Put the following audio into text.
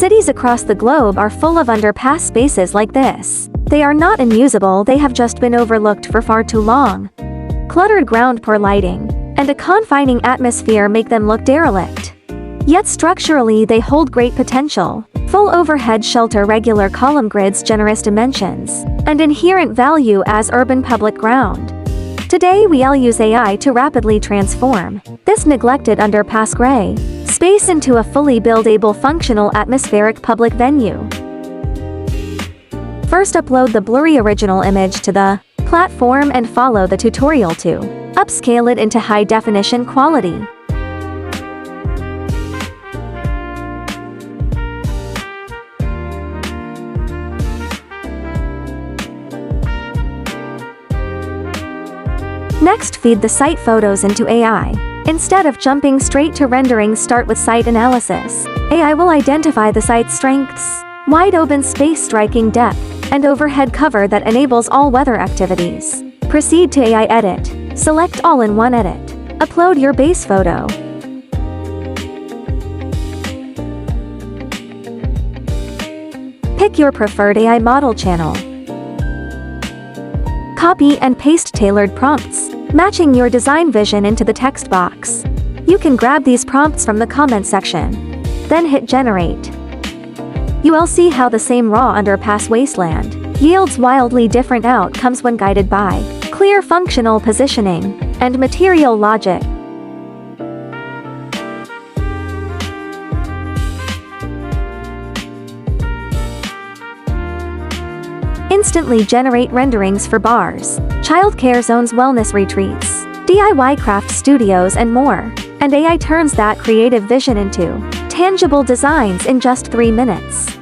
Cities across the globe are full of underpass spaces like this. They are not unusable, they have just been overlooked for far too long. Cluttered ground, poor lighting, and a confining atmosphere make them look derelict. Yet structurally they hold great potential. Full overhead shelter, regular column grids, generous dimensions, and inherent value as urban public ground. Today we'll use AI to rapidly transform this neglected underpass gray space into a fully buildable, functional, atmospheric public venue. First, upload the blurry original image to the platform and follow the tutorial to upscale it into high-definition quality. Next, feed the site photos into AI. Instead of jumping straight to rendering, start with site analysis. AI will identify the site's strengths: wide open space, striking depth, and overhead cover that enables all weather activities. Proceed to AI edit. Select all in one edit. Upload your base photo. Pick your preferred AI model channel. Copy and paste tailored prompts, matching your design vision into the text box. You can grab these prompts from the comment section. Then hit generate. You will see how the same raw underpass wasteland yields wildly different outcomes when guided by clear functional positioning and material logic. Instantly generate renderings for bars, childcare zones, wellness retreats, DIY craft studios, and more. And AI turns that creative vision into tangible designs in just 3 minutes.